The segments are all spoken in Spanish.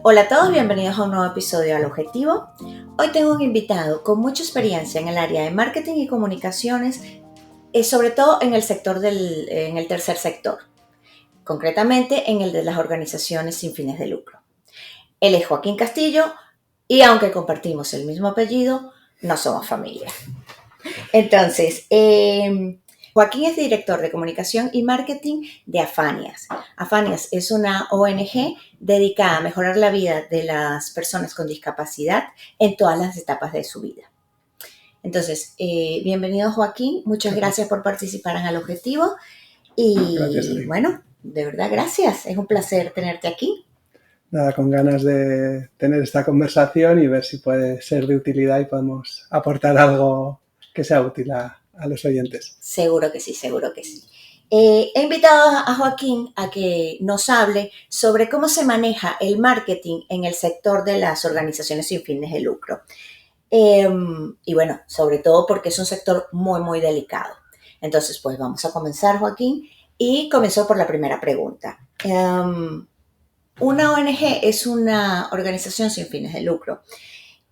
Hola a todos, bienvenidos a un nuevo episodio Al Objetivo. Hoy tengo un invitado con mucha experiencia en el área de marketing y comunicaciones, sobre todo en el sector en el tercer sector, concretamente en el de las organizaciones sin fines de lucro. Él es Joaquín Castillo y aunque compartimos el mismo apellido, no somos familia. Entonces, Joaquín es director de comunicación y marketing de Afanias. Afanias es una ONG dedicada a mejorar la vida de las personas con discapacidad en todas las etapas de su vida. Entonces, bienvenido Joaquín, muchas gracias por participar en Al Objetivo y bueno, de verdad gracias, es un placer tenerte aquí. Nada, con ganas de tener esta conversación y ver si puede ser de utilidad y podemos aportar algo que sea útil a los oyentes. Seguro que sí, seguro que sí. He invitado a Joaquín a que nos hable sobre cómo se maneja el marketing en el sector de las organizaciones sin fines de lucro. Y bueno, sobre todo porque es un sector muy, muy delicado. Entonces, pues vamos a comenzar, Joaquín, y comenzó por la primera pregunta. Una ONG es una organización sin fines de lucro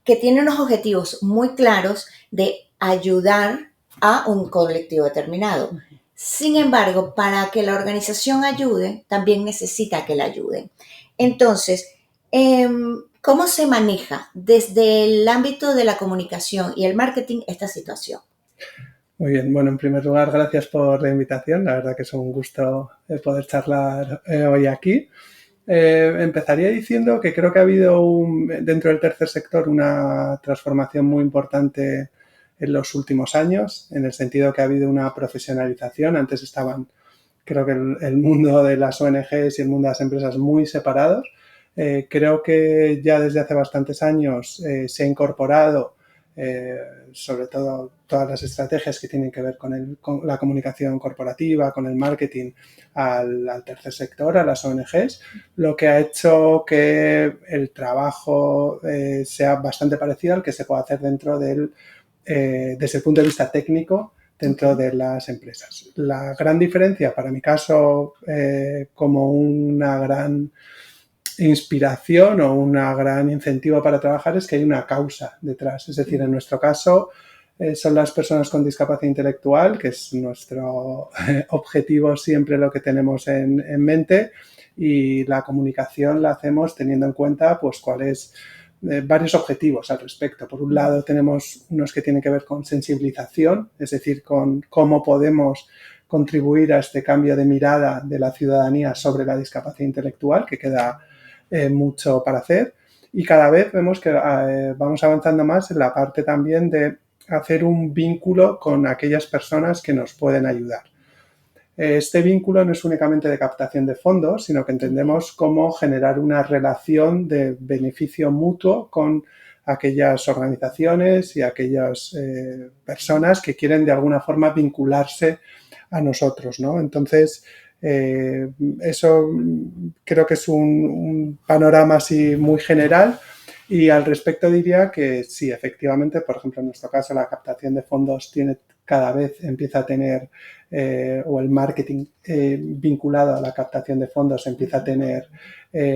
que tiene unos objetivos muy claros de ayudar a un colectivo determinado. Sin embargo, para que la organización ayude, también necesita que la ayuden. Entonces, ¿cómo se maneja desde el ámbito de la comunicación y el marketing esta situación? Muy bien, bueno, en primer lugar, gracias por la invitación. La verdad que es un gusto poder charlar hoy aquí. Empezaría diciendo que creo que ha habido dentro del tercer sector una transformación muy importante en los últimos años, en el sentido que ha habido una profesionalización. Antes estaban, creo que el mundo de las ONGs y el mundo de las empresas muy separados. Creo que ya desde hace bastantes años se ha incorporado sobre todo todas las estrategias que tienen que ver con la comunicación corporativa, con el marketing al tercer sector, a las ONGs, lo que ha hecho que el trabajo sea bastante parecido al que se puede hacer dentro desde el punto de vista técnico dentro de las empresas. La gran diferencia, para mi caso, como una gran inspiración o un gran incentivo para trabajar, es que hay una causa detrás. Es decir, en nuestro caso son las personas con discapacidad intelectual, que es nuestro objetivo, siempre lo que tenemos en mente, y la comunicación la hacemos teniendo en cuenta pues cuáles varios objetivos al respecto. Por un lado tenemos unos que tienen que ver con sensibilización, es decir, con cómo podemos contribuir a este cambio de mirada de la ciudadanía sobre la discapacidad intelectual, que queda mucho para hacer, y cada vez vemos que vamos avanzando más en la parte también de hacer un vínculo con aquellas personas que nos pueden ayudar. Este vínculo no es únicamente de captación de fondos, sino que entendemos cómo generar una relación de beneficio mutuo con aquellas organizaciones y aquellas personas que quieren de alguna forma vincularse a nosotros, ¿no? Entonces, eso creo que es un panorama así muy general, y al respecto diría que sí, efectivamente, por ejemplo, en nuestro caso la captación de fondos cada vez empieza a tener, o el marketing vinculado a la captación de fondos empieza a tener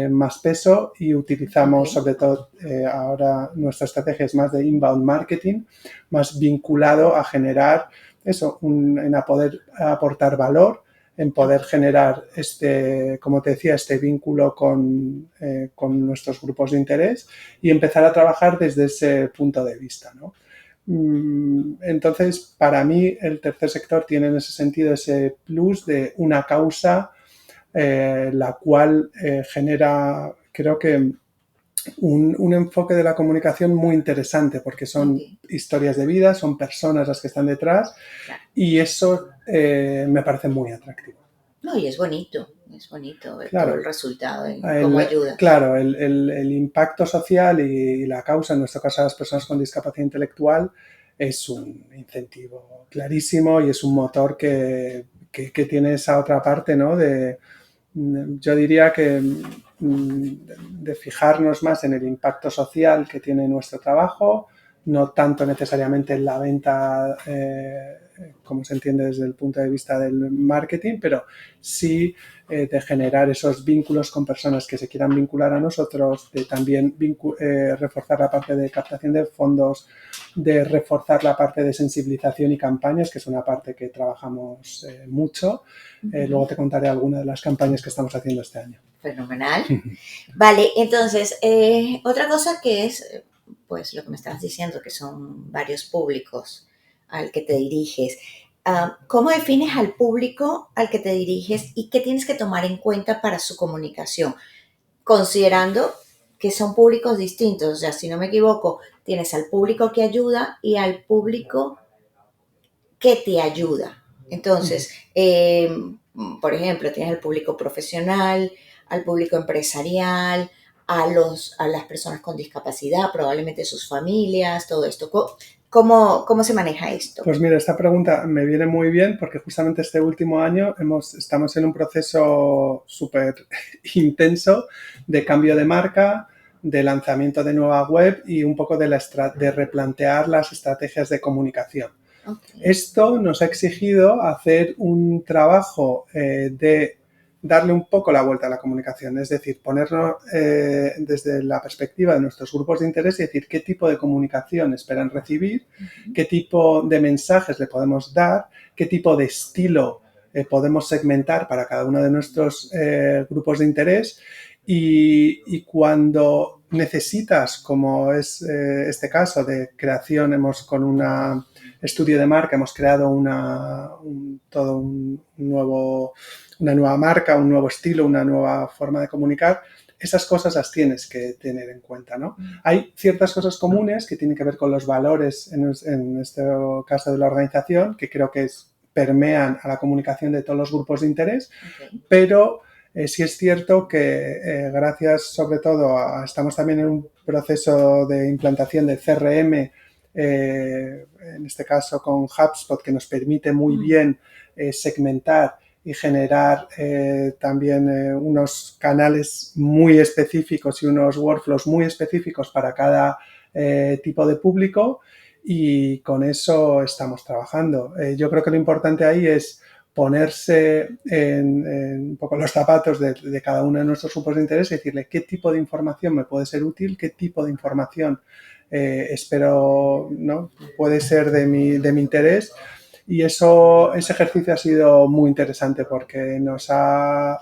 más peso, y utilizamos sobre todo ahora nuestra estrategia es más de inbound marketing, más vinculado a generar eso, a poder aportar valor, en poder generar como te decía, este vínculo con nuestros grupos de interés y empezar a trabajar desde ese punto de vista, ¿no? Entonces, para mí, el tercer sector tiene en ese sentido ese plus de una causa, la cual genera, creo que, un enfoque de la comunicación muy interesante, porque son historias de vida, son personas las que están detrás, y eso me parece muy atractivo. No, y es bonito ver todo el resultado y cómo ayuda. Claro, el impacto social y la causa, en nuestro caso las personas con discapacidad intelectual, es un incentivo clarísimo y es un motor que tiene esa otra parte, ¿no? Yo diría que de fijarnos más en el impacto social que tiene nuestro trabajo, no tanto necesariamente en la venta, como se entiende desde el punto de vista del marketing, pero sí de generar esos vínculos con personas que se quieran vincular a nosotros, de también reforzar la parte de captación de fondos, de reforzar la parte de sensibilización y campañas, que es una parte que trabajamos mucho. Luego te contaré algunas de las campañas que estamos haciendo este año. Fenomenal. Vale, entonces, otra cosa que es, pues lo que me estabas diciendo, que son varios públicos al que te diriges. ¿Cómo defines al público al que te diriges y qué tienes que tomar en cuenta para su comunicación? Considerando que son públicos distintos, o sea, si no me equivoco, tienes al público que ayuda y al público que te ayuda. Entonces, por ejemplo, tienes al público profesional, al público empresarial, a las personas con discapacidad, probablemente sus familias, todo esto. ¿Cómo se maneja esto? Pues mira, esta pregunta me viene muy bien porque justamente este último año estamos en un proceso súper intenso de cambio de marca, de lanzamiento de nueva web y un poco de replantear las estrategias de comunicación. Okay. Esto nos ha exigido hacer un trabajo de darle un poco la vuelta a la comunicación, es decir, ponernos desde la perspectiva de nuestros grupos de interés y decir qué tipo de comunicación esperan recibir, qué tipo de mensajes le podemos dar, qué tipo de estilo podemos segmentar para cada uno de nuestros grupos de interés y cuando necesitas, como es este caso de creación, con un estudio de marca hemos creado una nueva marca, un nuevo estilo, una nueva forma de comunicar, esas cosas las tienes que tener en cuenta, ¿no? Hay ciertas cosas comunes que tienen que ver con los valores, en este caso de la organización, que creo que permean a la comunicación de todos los grupos de interés, okay. Pero sí es cierto que gracias sobre todo estamos también en un proceso de implantación de CRM, en este caso con HubSpot, que nos permite muy bien segmentar y generar también unos canales muy específicos y unos workflows muy específicos para cada tipo de público y con eso estamos trabajando. Yo creo que lo importante ahí es ponerse en un poco los zapatos de cada uno de nuestros grupos de interés y decirle qué tipo de información me puede ser útil, qué tipo de información espero, ¿no? Puede ser de mi interés. Y ese ejercicio ha sido muy interesante porque nos ha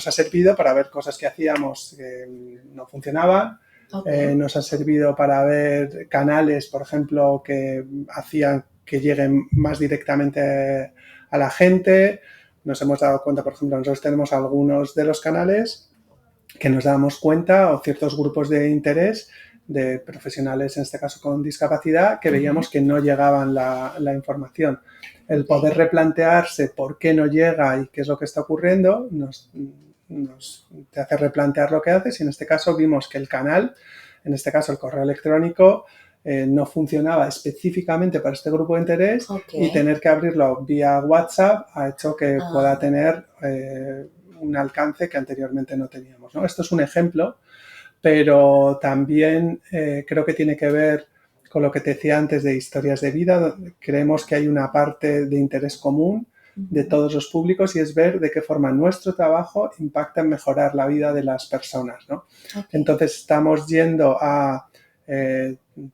servido para ver cosas que hacíamos que no funcionaban. Okay. Nos ha servido para ver canales, por ejemplo, que hacían que lleguen más directamente a la gente. Nos hemos dado cuenta, por ejemplo, nosotros tenemos algunos de los canales que nos damos cuenta o ciertos grupos de interés de profesionales, en este caso con discapacidad, que veíamos que no llegaban la información. El poder replantearse por qué no llega y qué es lo que está ocurriendo te hace replantear lo que haces y en este caso vimos que el canal, en este caso el correo electrónico, no funcionaba específicamente para este grupo de interés, okay. Y tener que abrirlo vía WhatsApp ha hecho que pueda tener un alcance que anteriormente no teníamos, ¿no? Esto es un ejemplo, pero también creo que tiene que ver con lo que te decía antes de historias de vida. Creemos que hay una parte de interés común de todos los públicos y es ver de qué forma nuestro trabajo impacta en mejorar la vida de las personas, ¿no? Okay. Entonces estamos yendo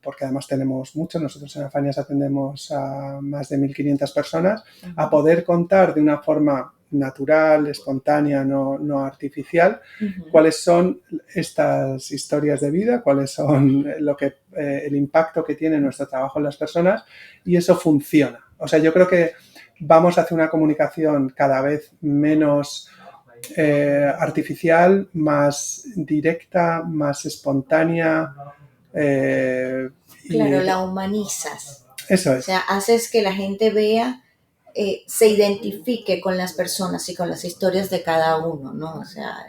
porque además tenemos mucho, nosotros en Afanias atendemos a más de 1.500 personas, a poder contar de una forma natural, espontánea, no artificial, cuáles son estas historias de vida, cuáles son el impacto que tiene nuestro trabajo en las personas y eso funciona. O sea, yo creo que vamos hacia una comunicación cada vez menos artificial, más directa, más espontánea. Claro, la humanizas. Eso es. O sea, haces que la gente vea, se identifique con las personas y con las historias de cada uno, ¿no? O sea,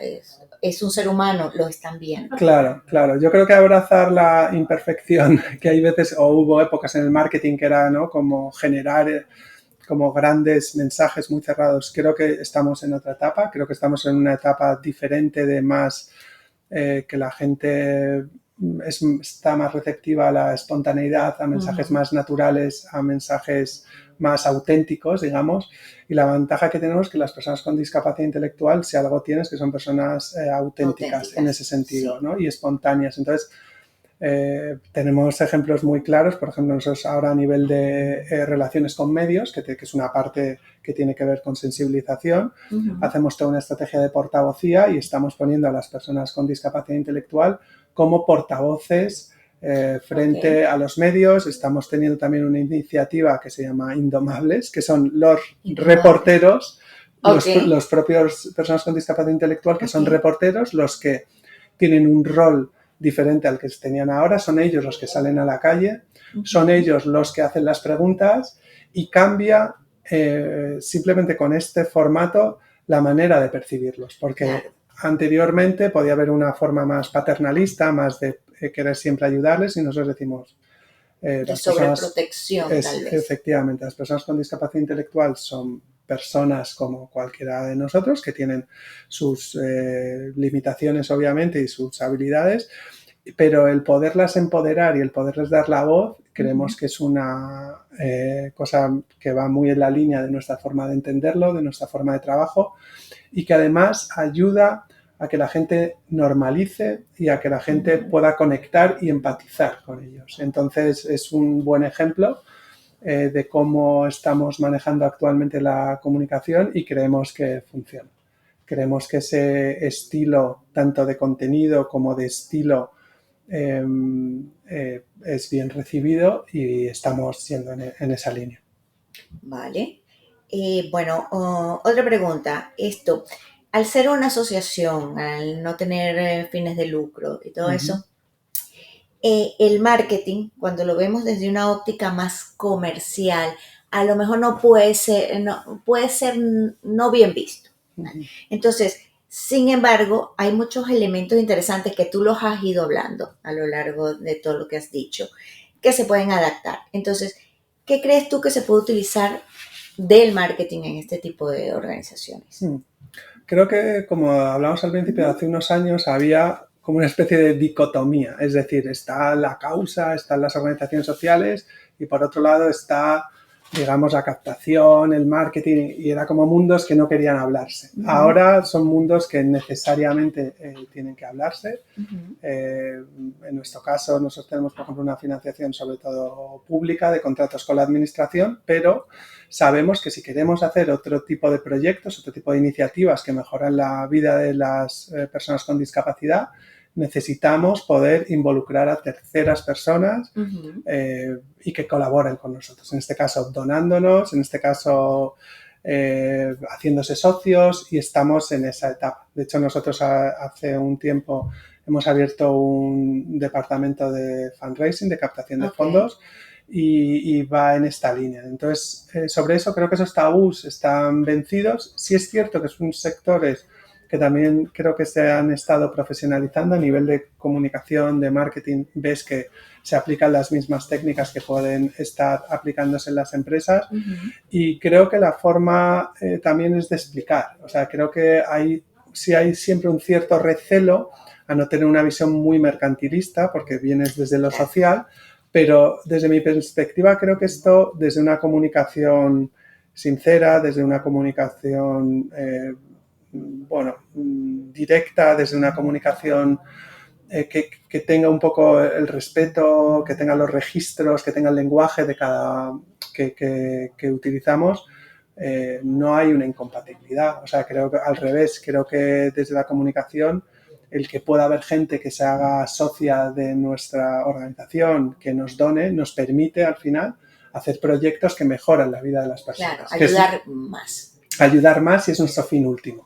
es un ser humano, lo están viendo. Claro, claro. Yo creo que abrazar la imperfección, que hay veces, o hubo épocas en el marketing que era, ¿no? Como generar como grandes mensajes muy cerrados. Creo que estamos en otra etapa, creo que estamos en una etapa diferente de más que la gente está más receptiva a la espontaneidad, a mensajes más naturales, a mensajes más auténticos, digamos. Y la ventaja que tenemos es que las personas con discapacidad intelectual, si algo tienes, que son personas auténticas en ese sentido, sí, ¿no? Y espontáneas. Entonces, tenemos ejemplos muy claros, por ejemplo, nosotros ahora a nivel de relaciones con medios, que es una parte que tiene que ver con sensibilización, hacemos toda una estrategia de portavocía y estamos poniendo a las personas con discapacidad intelectual como portavoces frente a los medios. Estamos teniendo también una iniciativa que se llama Indomables, que son los reporteros, los propios personas con discapacidad intelectual, que son reporteros, los que tienen un rol diferente al que tenían ahora, son ellos los que salen a la calle, son ellos los que hacen las preguntas y cambia simplemente con este formato la manera de percibirlos, porque anteriormente podía haber una forma más paternalista, más de querer siempre ayudarles y nosotros decimos... de sobreprotección, tal vez. Efectivamente, las personas con discapacidad intelectual son personas como cualquiera de nosotros que tienen sus limitaciones obviamente y sus habilidades, pero el poderlas empoderar y el poderles dar la voz creemos que es una cosa que va muy en la línea de nuestra forma de entenderlo, de nuestra forma de trabajo y que además ayuda a que la gente normalice y a que la gente pueda conectar y empatizar con ellos. Entonces es un buen ejemplo de cómo estamos manejando actualmente la comunicación y creemos que funciona. Creemos que ese estilo, tanto de contenido como de estilo, es bien recibido y estamos yendo en esa línea. Vale. Bueno, otra pregunta. Esto, al ser una asociación, al no tener fines de lucro y todo eso, el marketing, cuando lo vemos desde una óptica más comercial, a lo mejor no puede ser no bien visto. Entonces, sin embargo, hay muchos elementos interesantes que tú los has ido hablando a lo largo de todo lo que has dicho, que se pueden adaptar. Entonces, ¿qué crees tú que se puede utilizar del marketing en este tipo de organizaciones? Creo que, como hablamos al principio, hace unos años había como una especie de dicotomía, es decir, está la causa, están las organizaciones sociales y por otro lado está, digamos, la captación, el marketing, y era como mundos que no querían hablarse. Ahora son mundos que necesariamente tienen que hablarse. En nuestro caso, nosotros tenemos, por ejemplo, una financiación sobre todo pública de contratos con la administración, pero sabemos que si queremos hacer otro tipo de proyectos, otro tipo de iniciativas que mejoran la vida de las personas con discapacidad, necesitamos poder involucrar a terceras personas y que colaboren con nosotros. En este caso, donándonos, en este caso, haciéndose socios, y estamos en esa etapa. De hecho, nosotros hace un tiempo hemos abierto un departamento de fundraising, de captación de fondos, y va en esta línea. Entonces, sobre eso creo que esos tabús están vencidos. Sí es cierto que son sectores que también creo que se han estado profesionalizando a nivel de comunicación, de marketing. Ves que se aplican las mismas técnicas que pueden estar aplicándose en las empresas y creo que la forma también es de explicar. O sea, creo que sí hay siempre un cierto recelo a no tener una visión muy mercantilista porque vienes desde lo social, pero desde mi perspectiva creo que esto desde una comunicación sincera, desde una comunicación directa, desde una comunicación que tenga un poco el respeto, que tenga los registros, que tenga el lenguaje de cada que utilizamos, no hay una incompatibilidad. O sea, creo que al revés, creo que desde la comunicación el que pueda haber gente que se haga socia de nuestra organización, que nos done, nos permite al final hacer proyectos que mejoran la vida de las personas. Claro, ayudar más. Ayudar más y es nuestro fin último.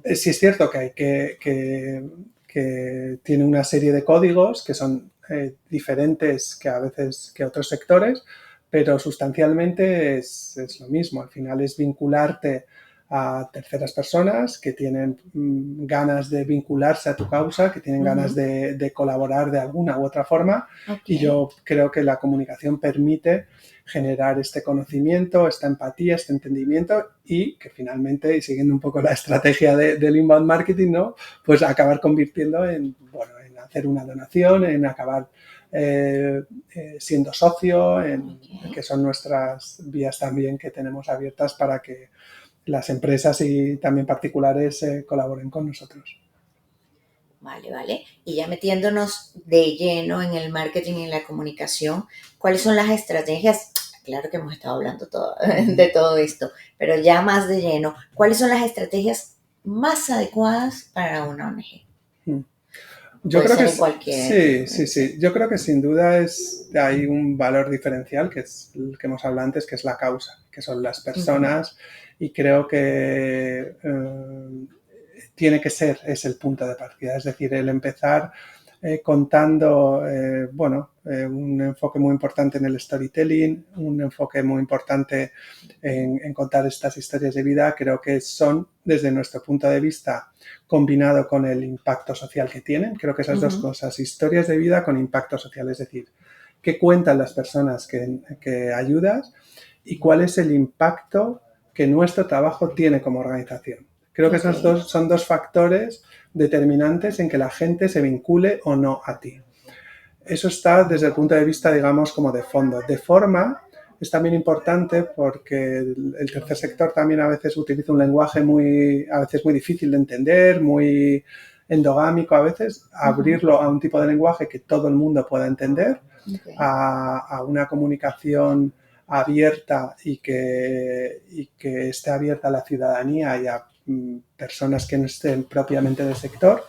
Sí es cierto que hay que tiene una serie de códigos que son diferentes que a veces que otros sectores, pero sustancialmente es lo mismo. Al final es vincularte a terceras personas que tienen ganas de vincularse a tu causa, que tienen ganas de colaborar de alguna u otra forma. Y yo creo que la comunicación permite generar este conocimiento, esta empatía, este entendimiento y que finalmente, y siguiendo un poco la estrategia del inbound marketing, ¿no? Pues acabar convirtiendo en hacer una donación, en acabar siendo socio, que son nuestras vías también que tenemos abiertas para que las empresas y también particulares colaboren con nosotros. Vale, vale. Y ya metiéndonos de lleno en el marketing y en la comunicación, ¿cuáles son las estrategias? Claro que hemos estado hablando de todo esto, pero ya más de lleno, ¿cuáles son las estrategias más adecuadas para una ONG? Yo Puede creo que ser en cualquier... sí. Yo creo que sin duda hay un valor diferencial, que es el que hemos hablado antes, que es la causa, que son las personas, y creo que tiene que ser, es el punto de partida. Es decir, el empezar contando, un enfoque muy importante en el storytelling, un enfoque muy importante en contar estas historias de vida, creo que son, desde nuestro punto de vista, combinado con el impacto social que tienen. Creo que esas dos cosas, historias de vida con impacto social, es decir, qué cuentan las personas que ayudas y cuál es el impacto que nuestro trabajo tiene como organización. Creo que esos son dos factores determinantes en que la gente se vincule o no a ti. Eso está desde el punto de vista, digamos, como de fondo. De forma, es también importante porque el tercer sector también a veces utiliza un lenguaje a veces muy difícil de entender, muy endogámico a veces, abrirlo a un tipo de lenguaje que todo el mundo pueda entender, a una comunicación abierta y que esté abierta a la ciudadanía y a personas que no estén propiamente del sector.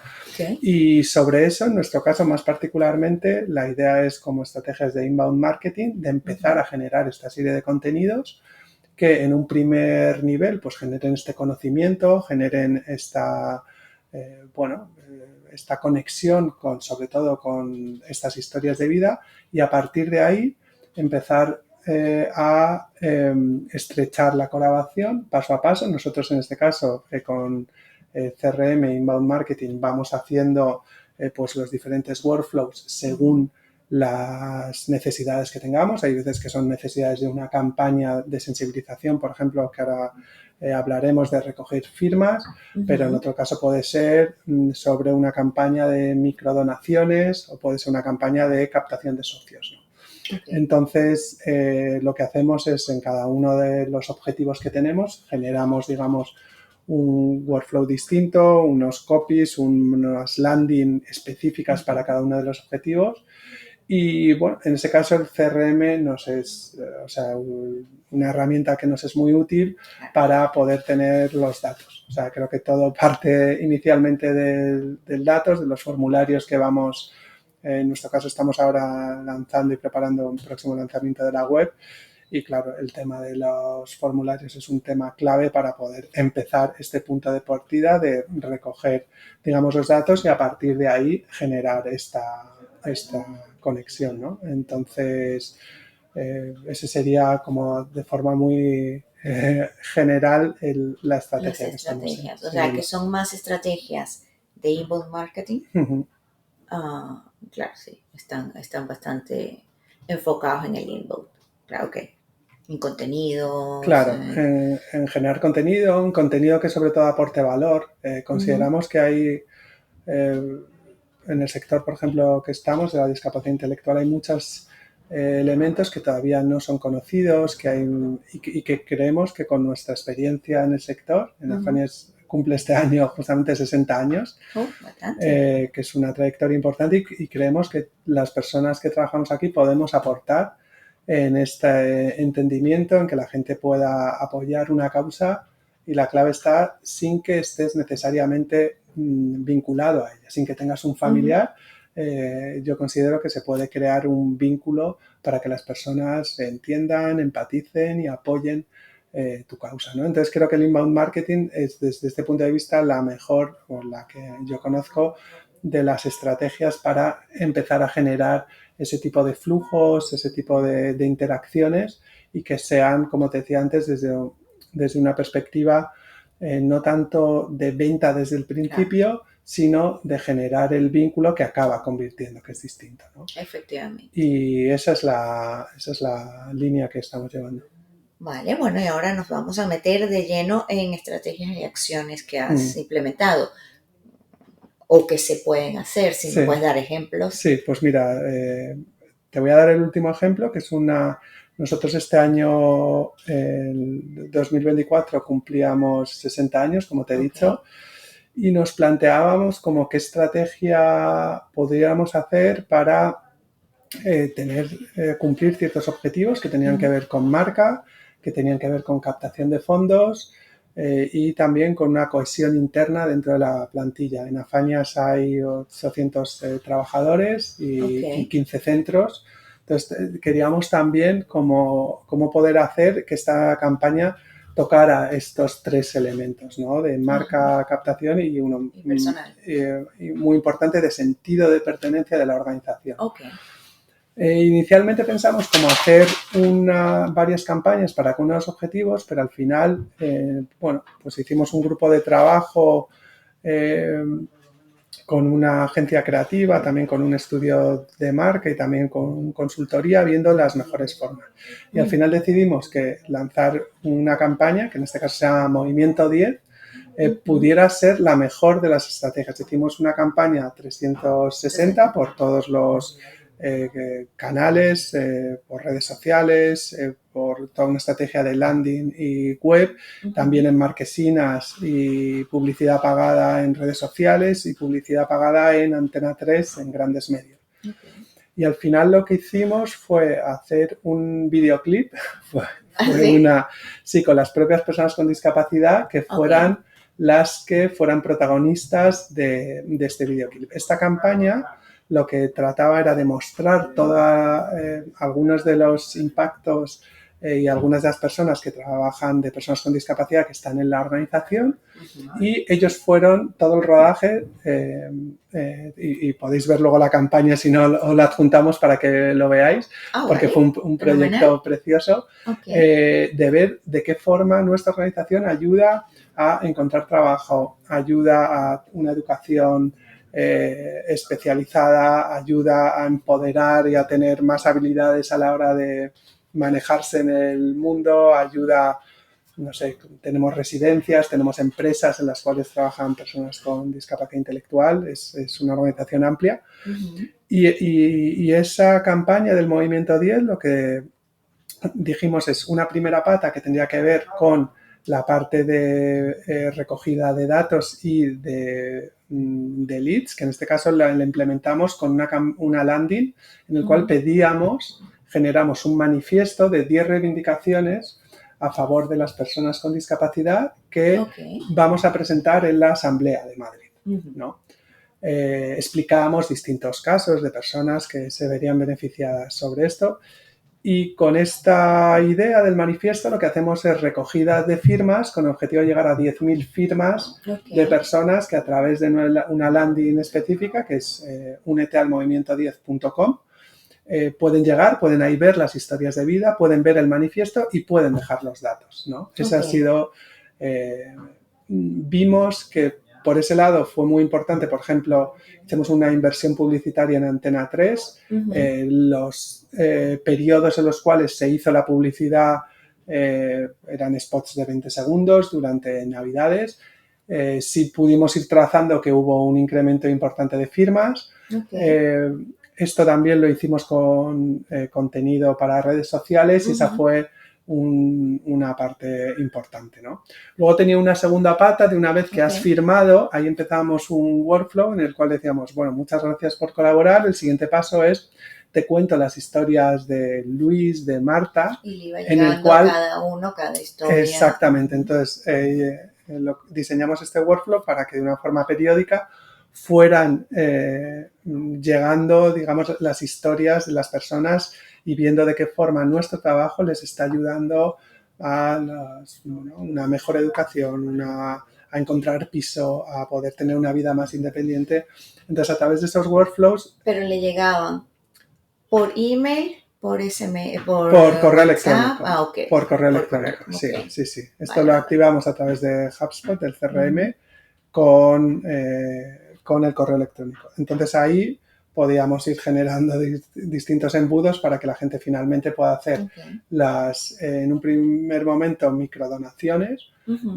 Y sobre eso, en nuestro caso más particularmente, la idea es, como estrategias de inbound marketing, de empezar a generar esta serie de contenidos que en un primer nivel pues generen este conocimiento, generen esta conexión sobre todo con estas historias de vida, y a partir de ahí empezar a estrechar la colaboración paso a paso. Nosotros en este caso con CRM Inbound Marketing vamos haciendo pues los diferentes workflows según las necesidades que tengamos. Hay veces que son necesidades de una campaña de sensibilización, por ejemplo, que ahora hablaremos de recoger firmas, pero en otro caso puede ser sobre una campaña de microdonaciones o puede ser una campaña de captación de socios, ¿no? Entonces, lo que hacemos es, en cada uno de los objetivos que tenemos, generamos, digamos, un workflow distinto, unos copies, unas landing específicas para cada uno de los objetivos. Y bueno, en ese caso el CRM nos es una herramienta que nos es muy útil para poder tener los datos. O sea, creo que todo parte inicialmente del datos, de los formularios que vamos, en nuestro caso estamos ahora lanzando y preparando un próximo lanzamiento de la web. Y claro, el tema de los formularios es un tema clave para poder empezar este punto de partida de recoger, digamos, los datos y a partir de ahí generar esta conexión, ¿no? Entonces, ese sería como de forma muy general la estrategia Las estrategias, o sea, que son más estrategias de inbound marketing. Claro, sí, están bastante enfocados en el inbound. Claro que en contenidos. Claro, en generar contenido, un contenido que sobre todo aporte valor. Consideramos que hay, en el sector, por ejemplo, que estamos, de la discapacidad intelectual, hay muchos elementos que todavía no son conocidos y que creemos que con nuestra experiencia en el sector, en Afanias cumple este año justamente 60 años, que es una trayectoria importante, y creemos que las personas que trabajamos aquí podemos aportar en este entendimiento, en que la gente pueda apoyar una causa, y la clave está sin que estés necesariamente vinculado a ella, sin que tengas un familiar. Yo considero que se puede crear un vínculo para que las personas entiendan, empaticen y apoyen tu causa, ¿no? Entonces creo que el inbound marketing es, desde este punto de vista, la mejor, o la que yo conozco, de las estrategias para empezar a generar ese tipo de flujos, ese tipo de interacciones, y que sean, como te decía antes, desde una perspectiva no tanto de venta desde el principio, sino de generar el vínculo que acaba convirtiendo, que es distinto, ¿no? Efectivamente. Y esa es la línea que estamos llevando. Vale, bueno, y ahora nos vamos a meter de lleno en estrategias y acciones que has implementado. o que se pueden hacer, si Sí. me puedes dar ejemplos. Sí, pues mira, te voy a dar el último ejemplo, que es nosotros este año, el 2024, cumplíamos 60 años, como te he dicho, y nos planteábamos como qué estrategia podríamos hacer para cumplir ciertos objetivos que tenían que ver con marca, que tenían que ver con captación de fondos y también con una cohesión interna dentro de la plantilla. En Afañas hay 800 trabajadores y 15 centros. Entonces, queríamos también cómo poder hacer que esta campaña tocara estos tres elementos, ¿no? De marca, captación y uno y muy importante de sentido de pertenencia de la organización. Inicialmente pensamos cómo hacer varias campañas para con unos objetivos, pero al final, pues hicimos un grupo de trabajo con una agencia creativa, también con un estudio de marca y también con consultoría, viendo las mejores formas. Y al final decidimos que lanzar una campaña, que en este caso se llama Movimiento 10, pudiera ser la mejor de las estrategias. Hicimos una campaña 360 por todos los canales, por redes sociales, por toda una estrategia de landing y web, también en marquesinas y publicidad pagada en redes sociales y publicidad pagada en Antena 3 en grandes medios. Y al final lo que hicimos fue hacer un videoclip, con las propias personas con discapacidad que fueran las que fueran protagonistas de este videoclip. Esta campaña lo que trataba era de mostrar algunos de los impactos y algunas de las personas que trabajan, de personas con discapacidad que están en la organización, y ellos fueron todo el rodaje y podéis ver luego la campaña si no os la adjuntamos para que lo veáis, porque fue un proyecto precioso de ver de qué forma nuestra organización ayuda a encontrar trabajo, ayuda a una educación especializada, ayuda a empoderar y a tener más habilidades a la hora de manejarse en el mundo, ayuda, no sé, tenemos residencias, tenemos empresas en las cuales trabajan personas con discapacidad intelectual, es una organización amplia. Y esa campaña del Movimiento 10 lo que dijimos es una primera pata que tendría que ver con la parte de recogida de datos y de leads, que en este caso la implementamos con una landing en el cual generamos un manifiesto de 10 reivindicaciones a favor de las personas con discapacidad que vamos a presentar en la Asamblea de Madrid, ¿no? Explicábamos distintos casos de personas que se verían beneficiadas sobre esto. Y con esta idea del manifiesto lo que hacemos es recogida de firmas con el objetivo de llegar a 10.000 firmas de personas que a través de una landing específica, que es unetealmovimiento10.com, pueden llegar, pueden ahí ver las historias de vida, pueden ver el manifiesto y pueden dejar los datos, ¿no? Ese ha sido... vimos que por ese lado fue muy importante. Por ejemplo, hicimos una inversión publicitaria en Antena 3. Los periodos en los cuales se hizo la publicidad eran spots de 20 segundos durante Navidades. Sí pudimos ir trazando que hubo un incremento importante de firmas. Esto también lo hicimos con contenido para redes sociales y esa fue una parte importante, ¿no? Luego tenía una segunda pata de una vez que has firmado, ahí empezamos un workflow en el cual decíamos, bueno, muchas gracias por colaborar, el siguiente paso es te cuento las historias de Luis, de Marta, y le iba llegando en el cual cada historia. Exactamente, entonces diseñamos este workflow para que de una forma periódica fueran llegando, digamos, las historias de las personas y viendo de qué forma nuestro trabajo les está ayudando a una mejor educación, a encontrar piso, a poder tener una vida más independiente. Entonces, a través de esos workflows... Pero le llegaban por email, por SMS, por correo electrónico. Por correo electrónico, sí. Esto lo activamos a través de HubSpot, del CRM, con el correo electrónico. Entonces, ahí podíamos ir generando distintos embudos para que la gente finalmente pueda hacer en un primer momento, microdonaciones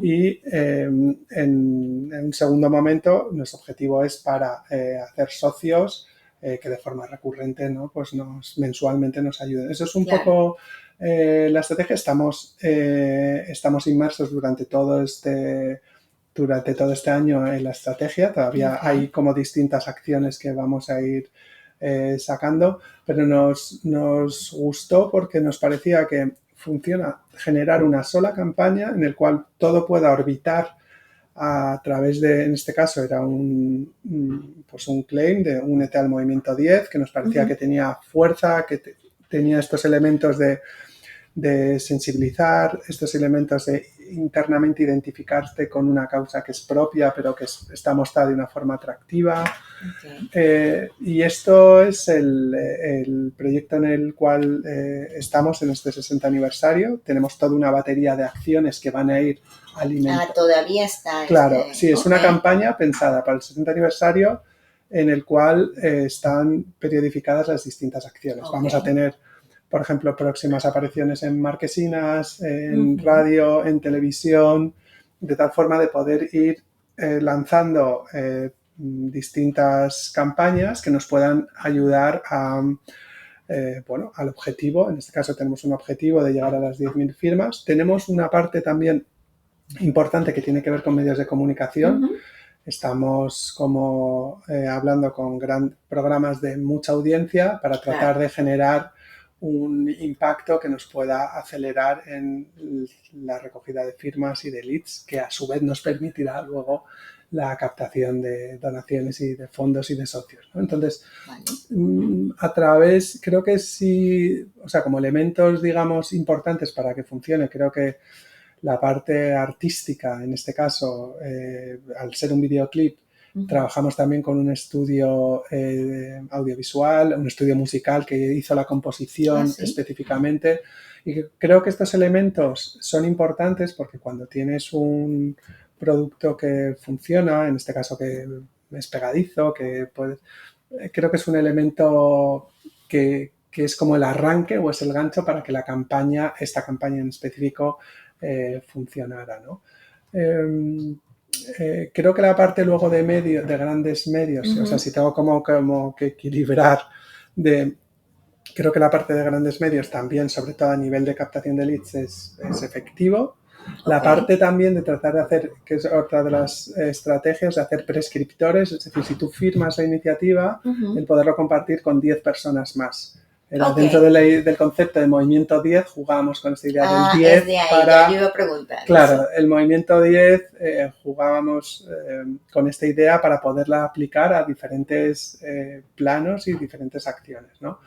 y en un segundo momento nuestro objetivo es para hacer socios que de forma recurrente, ¿no? Pues mensualmente nos ayuden. Eso es un poco la estrategia. Estamos inmersos durante todo este año en la estrategia. Todavía hay como distintas acciones que vamos a ir sacando, pero nos gustó porque nos parecía que funciona generar una sola campaña en el cual todo pueda orbitar a través de, en este caso era un claim de Únete al Movimiento 10, que nos parecía que tenía fuerza, que tenía estos elementos de sensibilizar, estos elementos de internamente identificarte con una causa que es propia, pero que está mostrada de una forma atractiva. Y esto es el proyecto en el cual estamos en este 60 aniversario. Tenemos toda una batería de acciones que van a ir alimentando. Todavía está. Claro, sí, es una campaña pensada para el 60 aniversario en el cual están periodificadas las distintas acciones. Vamos a tener, por ejemplo, próximas apariciones en marquesinas, en radio, en televisión, de tal forma de poder ir lanzando distintas campañas que nos puedan ayudar al objetivo. En este caso tenemos un objetivo de llegar a las 10.000 firmas. Tenemos una parte también importante que tiene que ver con medios de comunicación. Estamos hablando con programas de mucha audiencia para tratar de generar un impacto que nos pueda acelerar en la recogida de firmas y de leads, que a su vez nos permitirá luego la captación de donaciones y de fondos y de socios, ¿no? Entonces, creo que sí, o sea, como elementos, digamos, importantes para que funcione, creo que la parte artística, en este caso, al ser un videoclip, trabajamos también con un estudio audiovisual, un estudio musical que hizo la composición específicamente. Y creo que estos elementos son importantes porque cuando tienes un producto que funciona, en este caso que es pegadizo, creo que es un elemento que es como el arranque o es el gancho para que esta campaña en específico funcionara, ¿no? Creo que la parte luego de grandes medios, o sea, si tengo como que equilibrar creo que la parte de grandes medios también, sobre todo a nivel de captación de leads, es efectivo. La parte también de tratar de hacer, que es otra de las estrategias, de hacer prescriptores, es decir, si tú firmas la iniciativa, el poderlo compartir con 10 personas más. Dentro del concepto de movimiento 10 jugábamos con esta idea del 10 ya yo iba a preguntar. Claro, el movimiento 10 jugábamos con esta idea para poderla aplicar a diferentes planos y diferentes acciones, ¿no?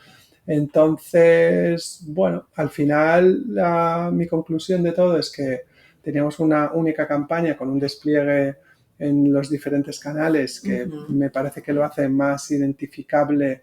Entonces, bueno, al final mi conclusión de todo es que teníamos una única campaña con un despliegue en los diferentes canales que me parece que lo hace más identificable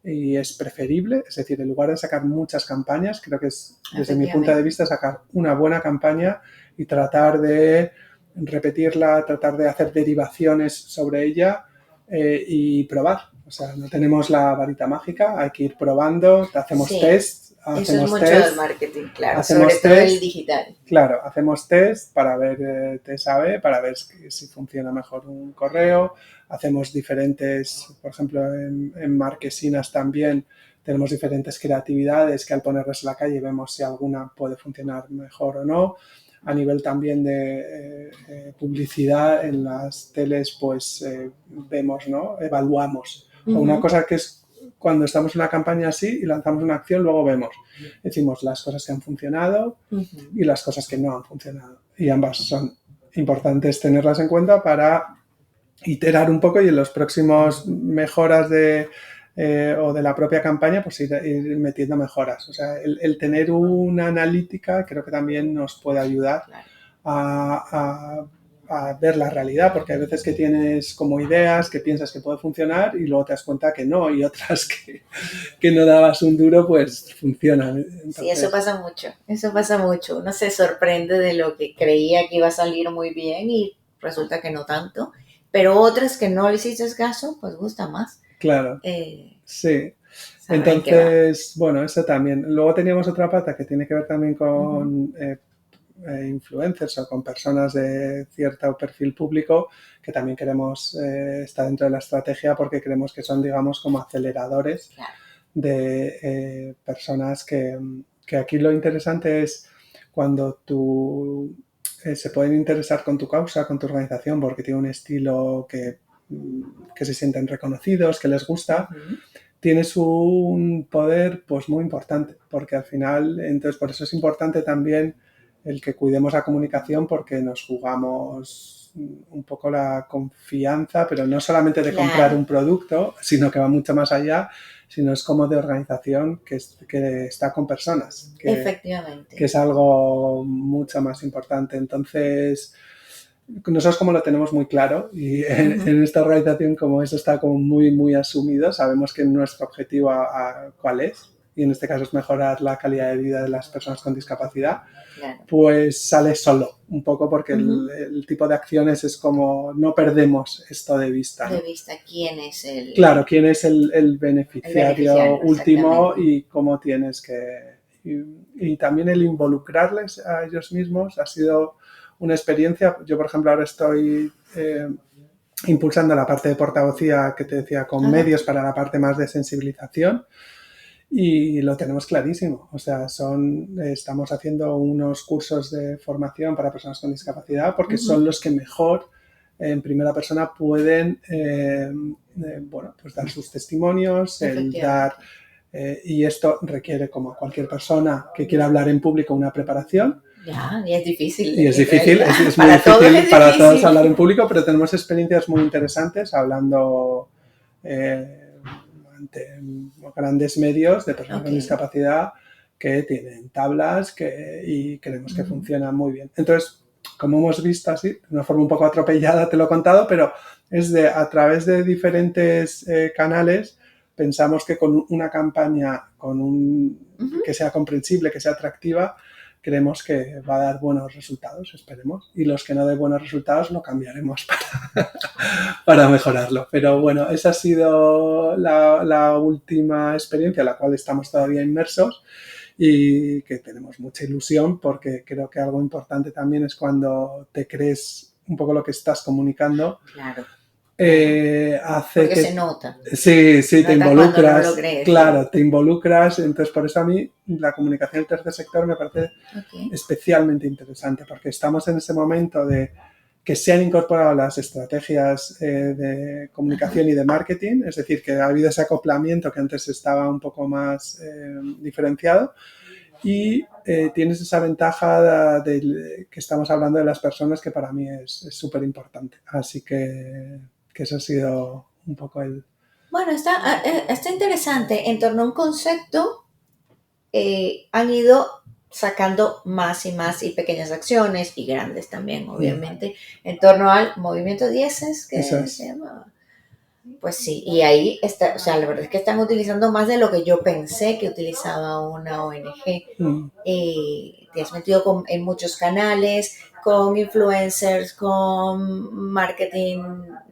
y es preferible, es decir, en lugar de sacar muchas campañas, creo que es, desde mi punto de vista, sacar una buena campaña y tratar de repetirla, tratar de hacer derivaciones sobre ella y probar. O sea, no tenemos la varita mágica, hay que ir probando, hacemos test. Eso es mucho del marketing, claro, sobre todo el digital. Claro, hacemos test para ver TSAB, para ver si funciona mejor un correo. Hacemos diferentes, por ejemplo, en marquesinas también tenemos diferentes creatividades que al ponerlas en la calle vemos si alguna puede funcionar mejor o no. A nivel también de publicidad en las teles, pues vemos, ¿no? Evaluamos. O sea, una cosa que es cuando estamos en una campaña así y lanzamos una acción, luego decimos las cosas que han funcionado y las cosas que no han funcionado. Y ambas son importantes tenerlas en cuenta para iterar un poco y en los próximos mejoras o de la propia campaña, pues ir metiendo mejoras. O sea, el tener una analítica creo que también nos puede ayudar a ver la realidad, porque hay veces que tienes como ideas que piensas que puede funcionar y luego te das cuenta que no, y otras que no dabas un duro, pues funcionan. Entonces, sí, eso pasa mucho. Uno se sorprende de lo que creía que iba a salir muy bien y resulta que no tanto, pero otras que no le hiciste caso, pues gusta más. claro, sí. sabrán qué va. Entonces, bueno, eso también. Luego teníamos otra pata que tiene que ver también Ujú. con influencers o con personas de cierto perfil público que también queremos estar dentro de la estrategia porque creemos que son, digamos, como aceleradores Claro. de personas que aquí lo interesante es cuando tú se pueden interesar con tu causa, con tu organización, porque tiene un estilo que se sienten reconocidos, que les gusta, Ujú. tienes un poder pues muy importante, porque al final, entonces por eso es importante también el que cuidemos la comunicación porque nos jugamos un poco la confianza, pero no solamente de comprar Claro, un producto, sino que va mucho más allá, sino es como de organización que está con personas, que efectivamente. es algo mucho más importante. Entonces, nosotros como lo tenemos muy claro y Ujú. en esta organización como eso está como muy, muy asumido, sabemos que nuestro objetivo cuál es, y en este caso es mejorar la calidad de vida de las personas con discapacidad, Claro. pues sale solo, un poco porque Ujú. el tipo de acciones es como no perdemos esto de vista, De ¿no? vista quién es Claro, quién es el el beneficiario beneficiario, último exactamente. y cómo tienes que... Y también el involucrarles a ellos mismos ha sido una experiencia. Yo, por ejemplo, ahora estoy impulsando la parte de portavocía que te decía con Ajá. medios para la parte más de sensibilización y lo tenemos clarísimo. O sea, estamos haciendo unos cursos de formación para personas con discapacidad porque son Ujú. los que mejor en primera persona pueden bueno, pues dar sus testimonios, Efectivamente. y esto requiere, como cualquier persona que quiera hablar en público, una preparación. Ya, y es difícil, Y es en difícil, realidad. es muy Para todos difícil es para todos hablar en difícil. público, pero tenemos experiencias muy interesantes hablando eh, ante grandes medios de personas Ok. con discapacidad que tienen tablas y creemos que Ujú. funcionan muy bien. Entonces, como hemos visto así, de una forma un poco atropellada te lo he contado, pero es a través de diferentes canales pensamos que con una campaña Ujú. que sea comprensible, que sea atractiva, creemos que va a dar buenos resultados, esperemos. Y los que no den buenos resultados lo cambiaremos para mejorarlo. Pero bueno, esa ha sido la última experiencia en la cual estamos todavía inmersos y que tenemos mucha ilusión porque creo que algo importante también es cuando te crees un poco lo que estás comunicando, Claro, claro. hace Porque se que nota. sí, Se sí, te nota cuando no lo involucras, crees, sí. claro, te involucras, entonces por eso a mí la comunicación del tercer sector me parece Ok. especialmente interesante, porque estamos en ese momento de que se han incorporado las estrategias de Ajá. comunicación y de marketing, es decir, que ha habido ese acoplamiento que antes estaba un poco más diferenciado y tienes esa ventaja que estamos hablando de las personas que para mí es súper importante. Así que eso ha sido un poco el... Bueno, está interesante. En torno a un concepto, han ido sacando más y más y pequeñas acciones y grandes también, obviamente, en torno al movimiento 10 Eso que se es. llama. Pues sí, y ahí está, o sea, la verdad es que están utilizando más de lo que yo pensé que utilizaba una ONG. Mm, Te has metido en muchos canales, con influencers, con marketing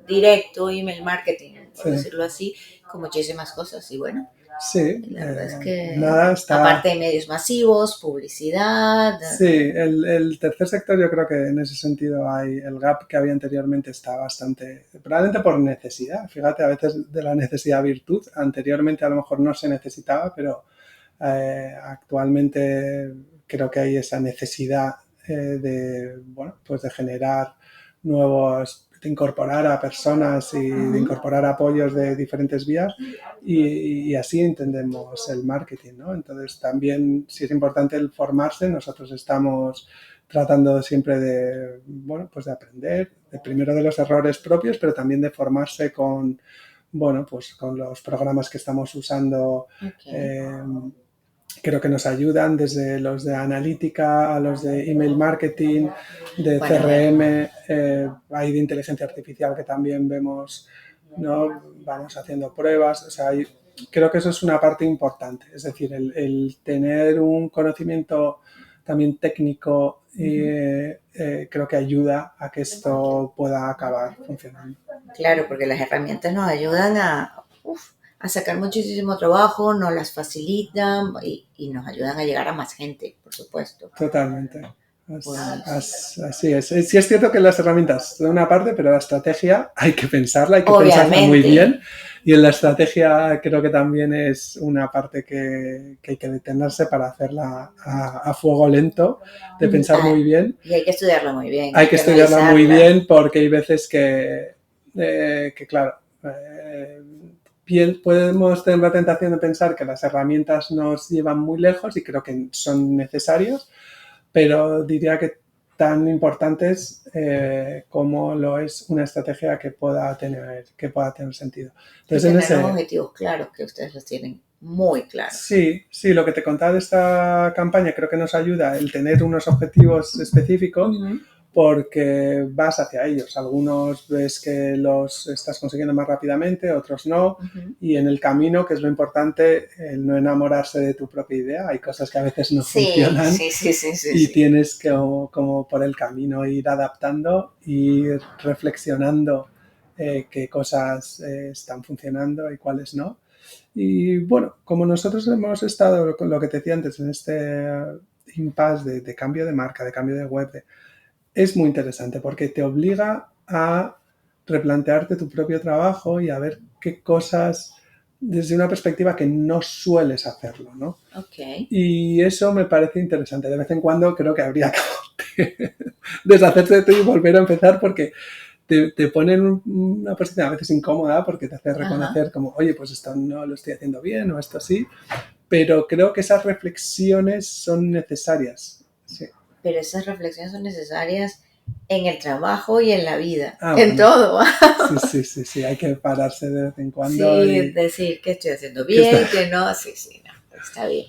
directo, email marketing, por sí, decirlo así, con muchísimas cosas. Y bueno, sí, la verdad es que nada, está... aparte de medios masivos, publicidad, Sí, el tercer sector yo creo que en ese sentido hay el gap que había anteriormente está bastante, probablemente por necesidad, fíjate, a veces de la necesidad virtud, anteriormente a lo mejor no se necesitaba, pero actualmente creo que hay esa necesidad bueno, pues de generar nuevos, de incorporar a personas y de ujú, incorporar apoyos de diferentes vías y así entendemos el marketing, ¿no? Entonces también si es importante el formarse, nosotros estamos tratando siempre de, bueno, pues de aprender, de primero de los errores propios, pero también de formarse con, bueno, pues con los programas que estamos usando. ok, eh, Creo que nos ayudan desde los de analítica a los de email marketing, de bueno, a ver, CRM, hay de inteligencia artificial que también vemos, ¿no? Vamos haciendo pruebas, o sea, creo que eso es una parte importante, es decir, el tener un conocimiento también técnico ujú, creo que ayuda a que esto pueda acabar funcionando. claro, porque las herramientas nos ayudan a, a sacar muchísimo trabajo, nos las facilitan y nos ayudan a llegar a más gente, por supuesto. Totalmente. Así es. Sí es cierto que las herramientas de una parte, pero la estrategia hay que pensarla, hay que pensarla muy bien. Y en la estrategia creo que también es una parte que hay que detenerse para hacerla a fuego lento, de pensar muy bien. Y hay que estudiarla muy bien. Hay que estudiarla muy bien porque hay veces que claro, podemos tener la tentación de pensar que las herramientas nos llevan muy lejos y creo que son necesarias, pero diría que tan importantes como lo es una estrategia que pueda tener sentido. Entonces, y tener unos objetivos claros, que ustedes los tienen muy claros. Sí, lo que te contaba de esta campaña creo que nos ayuda el tener unos objetivos específicos, porque vas hacia ellos. Algunos ves que los estás consiguiendo más rápidamente, otros no. Y en el camino, que es lo importante, el no enamorarse de tu propia idea. Hay cosas que a veces no funcionan y tienes que, como por el camino, ir adaptando, ir reflexionando qué cosas están funcionando y cuáles no. Y bueno, como nosotros hemos estado, con lo que te decía antes, en este impasse de cambio de marca, de cambio de web, es muy interesante porque te obliga a replantearte tu propio trabajo y a ver qué cosas desde una perspectiva que no sueles hacerlo, ¿no? Okay. Y eso me parece interesante. De vez en cuando creo que habría que deshacerse de ti y volver a empezar porque te ponen una posición a veces incómoda porque te hace reconocer como, oye, pues esto no lo estoy haciendo bien o esto sí, pero creo que esas reflexiones son necesarias. Sí. Pero esas reflexiones son necesarias en el trabajo y en la vida, en todo. Sí, hay que pararse de vez en cuando. Sí, y decir que estoy haciendo bien, que no, no, está bien.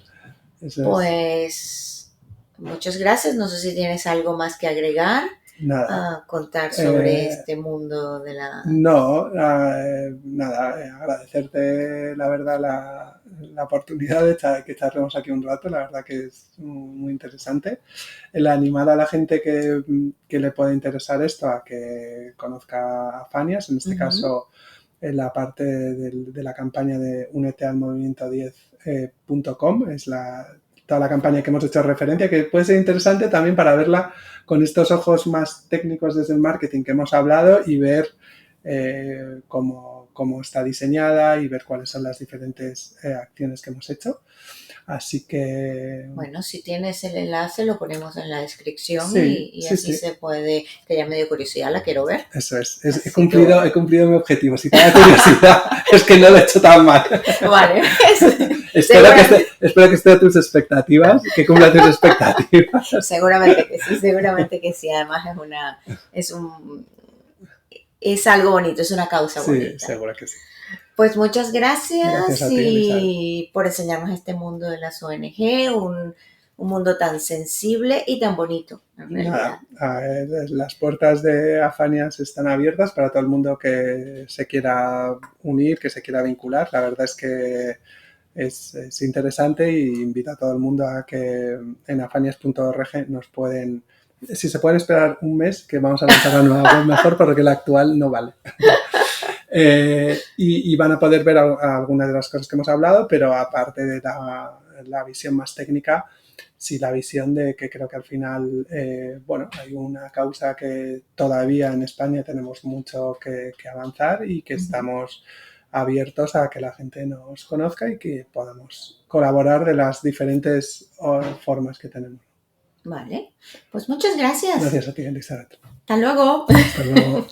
Eso pues muchas gracias, no sé si tienes algo más que agregar. Nada. A contar sobre este mundo de la... No, nada, agradecerte la verdad la oportunidad de que estaremos aquí un rato, la verdad que es muy interesante. El animar a la gente que le puede interesar esto a que conozca a Fanias, en este caso en la parte de la campaña de únete al movimiento 10.com, es toda la campaña que hemos hecho referencia, que puede ser interesante también para verla con estos ojos más técnicos desde el marketing que hemos hablado y ver cómo está diseñada y ver cuáles son las diferentes acciones que hemos hecho. Así que... Bueno, si tienes el enlace lo ponemos en la descripción y así se puede, que ya me dio curiosidad, la quiero ver. Eso es, he cumplido mi objetivo. Si te da curiosidad, es que no lo he hecho tan mal. Vale. espero que esté a tus expectativas, que cumpla tus expectativas. Seguramente que sí. Además es algo bonito, es una causa bonita. Sí, seguro que sí. Pues muchas gracias a ti, por enseñarnos este mundo de las ONG, un mundo tan sensible y tan bonito, en realidad. Las puertas de Afanias están abiertas para todo el mundo que se quiera unir, que se quiera vincular. La verdad es que es interesante y invito a todo el mundo a que en afanias.org si se pueden esperar un mes, que vamos a lanzar la nueva web mejor porque la actual no vale. Y van a poder ver algunas de las cosas que hemos hablado, pero aparte de la visión más técnica, sí la visión de que creo que al final, hay una causa que todavía en España tenemos mucho que avanzar y que estamos abiertos a que la gente nos conozca y que podamos colaborar de las diferentes formas que tenemos. Vale, pues muchas gracias. Gracias a ti, Elizabeth. Hasta luego. Hasta luego.